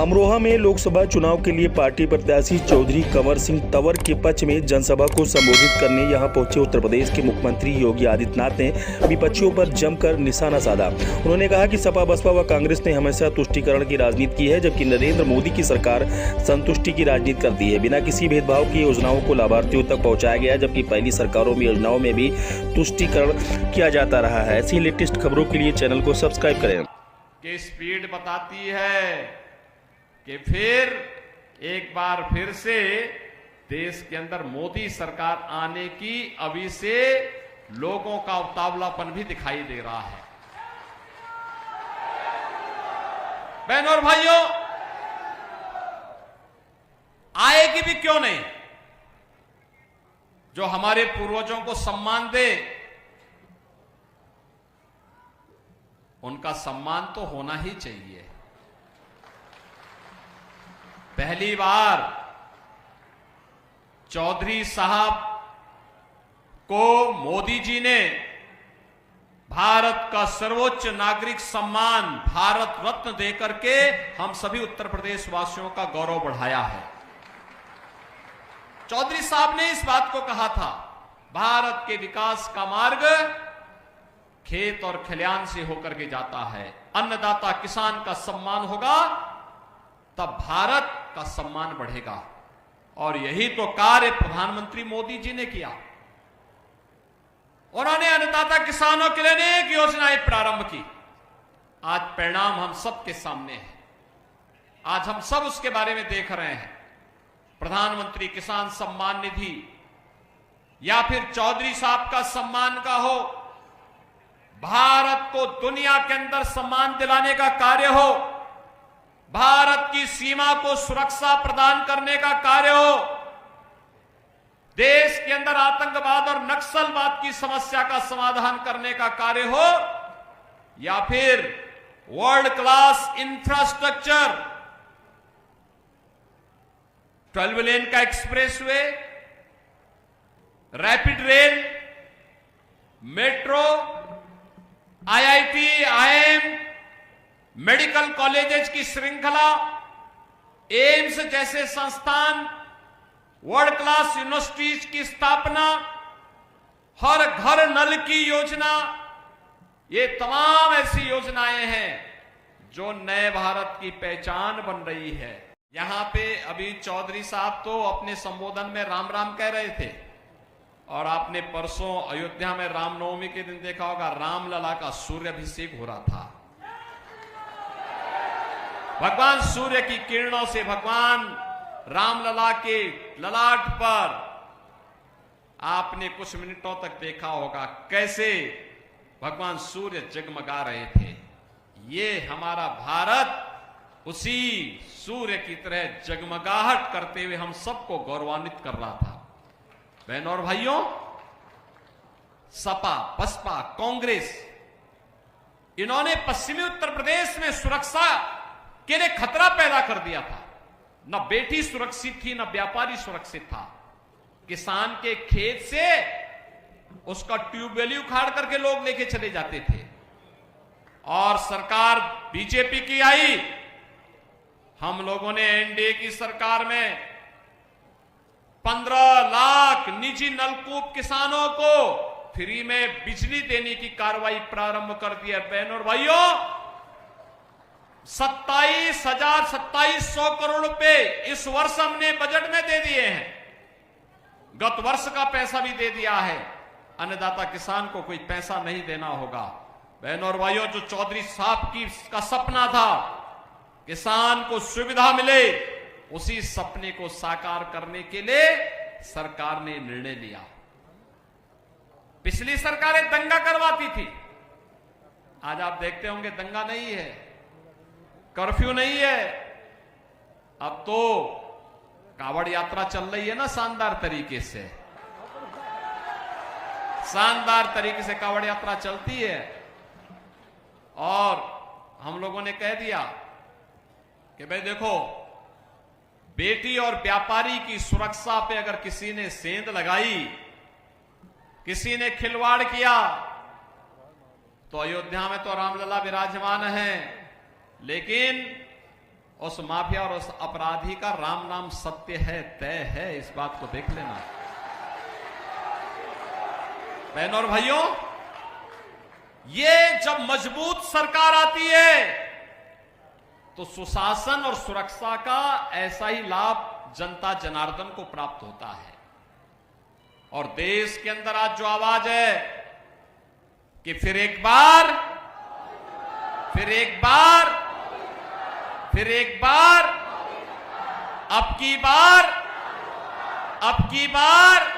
अमरोहा में लोकसभा चुनाव के लिए पार्टी प्रत्याशी चौधरी कंवर सिंह तंवर के पक्ष में जनसभा को संबोधित करने यहां पहुंचे उत्तर प्रदेश के मुख्यमंत्री योगी आदित्यनाथ ने विपक्षियों पर जमकर निशाना साधा। उन्होंने कहा कि सपा बसपा व कांग्रेस ने हमेशा तुष्टीकरण की राजनीति की है, जबकि नरेंद्र मोदी की सरकार संतुष्टि की राजनीति करती है। बिना किसी भेदभाव की योजनाओं को लाभार्थियों तक पहुँचाया गया, जबकि पहली सरकारों में योजनाओं में भी तुष्टीकरण किया जाता रहा है। ऐसी लेटेस्ट खबरों के लिए चैनल को सब्सक्राइब करें। कि स्पीड बताती है कि फिर एक बार फिर से देश के अंदर मोदी सरकार आने की अभी से लोगों का उतावलापन भी दिखाई दे रहा है। बहनों और भाइयों, आएगी भी क्यों नहीं? जो हमारे पूर्वजों को सम्मान दे, उनका सम्मान तो होना ही चाहिए। पहली बार चौधरी साहब को मोदी जी ने भारत का सर्वोच्च नागरिक सम्मान भारत रत्न देकर के हम सभी उत्तर प्रदेश वासियों का गौरव बढ़ाया है। चौधरी साहब ने इस बात को कहा था, भारत के विकास का मार्ग खेत और खलियान से होकर के जाता है। अन्नदाता किसान का सम्मान होगा तब भारत का सम्मान बढ़ेगा। और यही तो कार्य प्रधानमंत्री मोदी जी ने किया। उन्होंने अन्नदाता किसानों के लिए अनेक योजनाएं प्रारंभ की। आज परिणाम हम सबके सामने है। आज हम सब उसके बारे में देख रहे हैं। प्रधानमंत्री किसान सम्मान निधि या फिर चौधरी साहब का सम्मान का हो, भारत को दुनिया के अंदर सम्मान दिलाने का कार्य हो, भारत की सीमा को सुरक्षा प्रदान करने का कार्य हो, देश के अंदर आतंकवाद और नक्सलवाद की समस्या का समाधान करने का कार्य हो, या फिर वर्ल्ड क्लास इंफ्रास्ट्रक्चर, 12 लेन का expressway, rapid rail, metro, IIT, IIM, medical colleges की श्रृंखला, एम्स जैसे संस्थान, वर्ल्ड क्लास यूनिवर्सिटीज की स्थापना, हर घर नल की योजना, ये तमाम ऐसी योजनाएं हैं जो नए भारत की पहचान बन रही है। यहां पे अभी चौधरी साहब तो अपने संबोधन में राम राम कह रहे थे, और आपने परसों अयोध्या में रामनवमी के दिन देखा होगा, रामलला का सूर्याभिषेक हो रहा था। भगवान सूर्य की किरणों से भगवान रामलला के ललाट पर आपने कुछ मिनटों तक देखा होगा कैसे भगवान सूर्य जगमगा रहे थे। ये हमारा भारत उसी सूर्य की तरह जगमगाहट करते हुए हम सबको गौरवान्वित कर रहा था। बहनों और भाइयों, सपा बसपा कांग्रेस, इन्होंने पश्चिमी उत्तर प्रदेश में सुरक्षा के लिए खतरा पैदा कर दिया था। न बेटी सुरक्षित थी, न व्यापारी सुरक्षित था। किसान के खेत से उसका ट्यूबवेल उखाड़ करके लोग लेके चले जाते थे। और सरकार बीजेपी की आई, हम लोगों ने एनडीए की सरकार में 15 लाख निजी नलकूप किसानों को फ्री में बिजली देने की कार्रवाई प्रारंभ कर दी है। बहनों और भाइयों, 27,000 करोड़ रुपए इस वर्ष हमने बजट में दे दिए हैं। गत वर्ष का पैसा भी दे दिया है। अन्नदाता किसान को कोई पैसा नहीं देना होगा। बहनों और भाइयों, जो चौधरी साहब का सपना था किसान को सुविधा मिले, उसी सपने को साकार करने के लिए सरकार ने निर्णय लिया। पिछली सरकारें दंगा करवाती थी, आज आप देखते होंगे दंगा नहीं है, कर्फ्यू नहीं है। अब तो कावड़ यात्रा चल रही है ना, शानदार तरीके से, शानदार तरीके से कावड़ यात्रा चलती है। और हम लोगों ने कह दिया कि भाई देखो, बेटी और व्यापारी की सुरक्षा पे अगर किसी ने सेंध लगाई, किसी ने खिलवाड़ किया, तो अयोध्या में तो रामलला विराजमान है, लेकिन उस माफिया और उस अपराधी का राम नाम सत्य है, तय है, इस बात को देख लेना। बहनों और भाइयों, ये जब मजबूत सरकार आती है तो सुशासन और सुरक्षा का ऐसा ही लाभ जनता जनार्दन को प्राप्त होता है। और देश के अंदर आज जो आवाज है कि फिर एक बार, फिर एक बार, फिर एक बार, अब की बार, अब की बार